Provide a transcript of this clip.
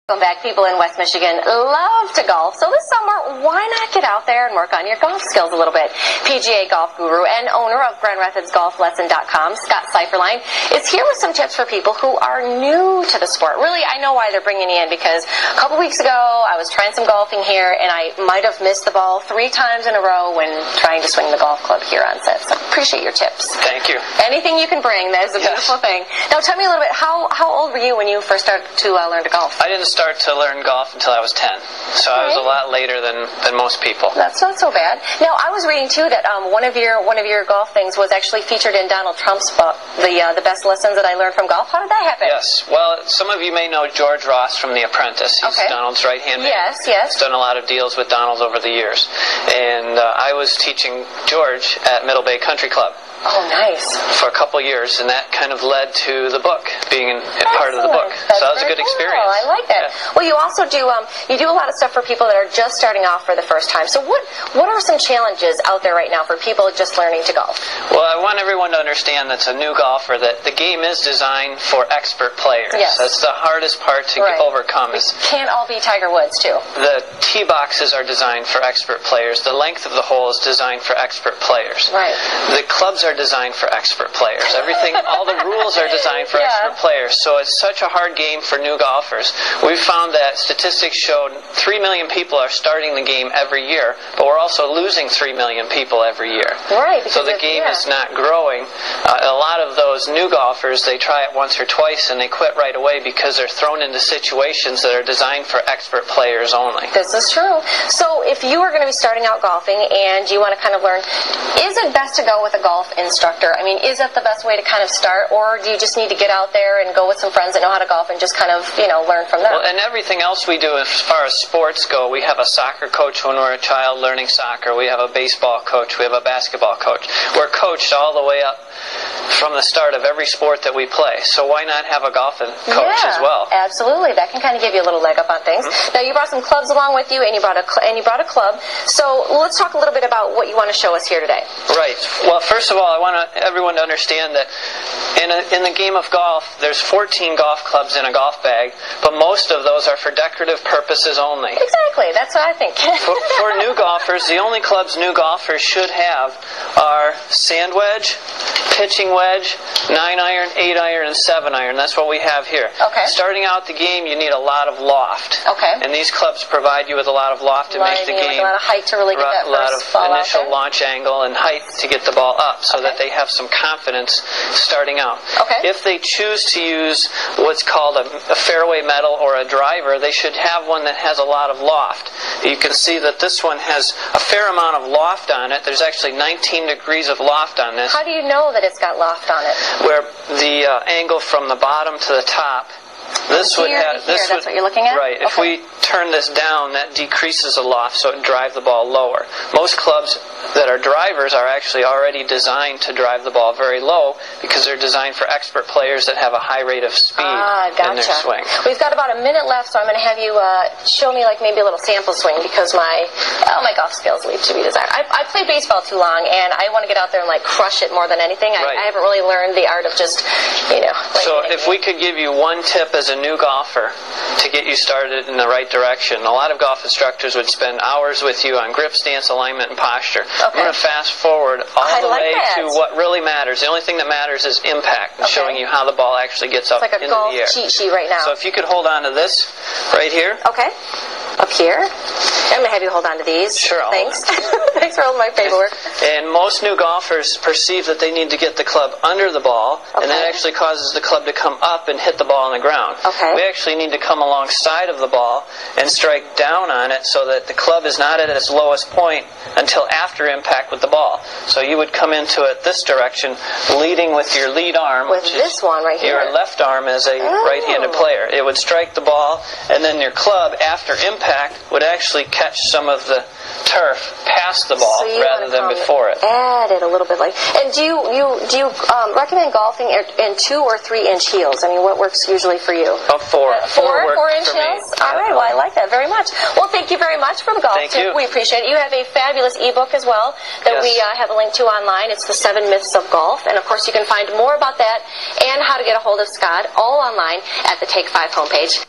Welcome back. People in West Michigan love to golf, so this summer, why not get out there and work on your golf skills a little bit? PGA golf guru and owner of GrandRapidsGolfLesson.com, Scott Seiferlein, is here with some tips for people who are new to the sport. Really, I know why they're bringing you in, because a couple weeks ago, I was trying some golfing here, and I might have missed the ball 3 times in a row when trying to swing the golf club here on set. So appreciate your tips. Thank you. Anything you can bring, that is a beautiful thing. Now, tell me a little bit, how old were you when you first started to learn to golf? I didn't start to learn golf until I was 10, so I was a lot later than most people. That's not so bad. Now, I was reading too that one of your golf things was actually featured in Donald Trump's book, the best lessons that I learned from golf. How did that happen? Yes. Well, some of you may know George Ross from The Apprentice. He's Donald's right-hand man. Yes, yes. He's done a lot of deals with Donald over the years. And I was teaching George at Middle Bay Country Club. Oh, nice. For a couple years, and that kind of led to the book, being part of the book. So that was a good experience. I like that. Yeah. Well, you also do a lot of stuff for people that are just starting off for the first time. So what are some challenges out there right now for people just learning to golf? Well, I want everyone to understand that's a new golfer that the game is designed for expert players. Yes. That's the hardest part to overcome. It can't all be Tiger Woods, too. The tee boxes are designed for expert players. The length of the hole is designed for expert players. Right. The clubs are designed for expert players. All the rules are designed for expert players. So it's such a hard game for new golfers. We've found that statistics showed 3 million people are starting the game every year, but we're also losing 3 million people every year. Right. So the game is not growing. A lot of those new golfers, they try it once or twice and they quit right away because they're thrown into situations that are designed for expert players only. This is true. So if you are going to be starting out golfing and you want to kind of learn, is it best to go with a golf instructor? I mean, is that the best way to kind of start, or do you just need to get out there and go with some friends that know how to golf and just kind of, learn from them? Well, and everything else we do as far as sports go, we have a soccer coach when we're a child learning soccer. We have a baseball coach. We have a basketball coach. We're coached all the way up from the start of every sport that we play. So why not have a golf coach as well? Absolutely. That can kind of give you a little leg up on things. Now, you brought some clubs along with you, and you brought a club. So let's talk a little bit about what you want to show us here today. Right. Well, first of all, I want everyone to understand that in the game of golf, there's 14 golf clubs in a golf bag, but most of those are for decorative purposes only. Exactly. That's what I think. For new golfers, the only clubs new golfers should have are sand wedge, pitching wedge, 9-iron, 8-iron, and 7-iron. That's what we have here. Okay. Starting out the game, you need a lot of loft. Okay. And these clubs provide you with a lot of loft to make the game. A lot of height to really get that first ball out there. A lot of initial launch angle and height to get the ball up so that they have some confidence starting out. Okay. If they choose to use what's called a fairway metal or a driver, they should have one that has a lot of loft. You can see that this one has a fair amount of loft on it. There's actually 19 degrees of loft on this. How do you know that it's got loft on it? Where the angle from the bottom to the top, that's what you're looking at? Right. If we turn this down, that decreases the loft, so it drives the ball lower. Most clubs that are drivers are actually already designed to drive the ball very low because they're designed for expert players that have a high rate of speed in their swing. We've got about a minute left, so I'm going to have you show me maybe a little sample swing because my golf skills leave to be desired. I played baseball too long, and I want to get out there and crush it more than anything. I haven't really learned the art of just, So if we could give you one tip as a new golfer to get you started in the right direction, a lot of golf instructors would spend hours with you on grip, stance, alignment, and posture. I'm going to fast forward all the way to what really matters. The only thing that matters is impact and showing you how the ball actually gets up into the air. It's like a golf cheat sheet right now. So if you could hold on to this right here. Okay. Up here. I'm going to have you hold on to these. Sure. Thanks. Thanks for holding my paperwork. And most new golfers perceive that they need to get the club under the ball, and that actually causes the club to come up and hit the ball on the ground. Okay. We actually need to come alongside of the ball and strike down on it so that the club is not at its lowest point until after impact with the ball. So you would come into it this direction, leading with your lead arm. With this one right here. Your left arm as a right-handed player. It would strike the ball, and then your club, after impact, would actually catch some of the turf past the ball rather than before it. Add it a little bit And do you recommend golfing in 2 or 3 inch heels? I mean, what works usually for you? 4. 4 inch heels? All right. Well, I like that very much. Well, thank you very much for the golf tip. We appreciate it. You have a fabulous ebook as well that we have a link to online. It's the 7 Myths of Golf, and of course you can find more about that and how to get a hold of Scott all online at the Take 5 homepage.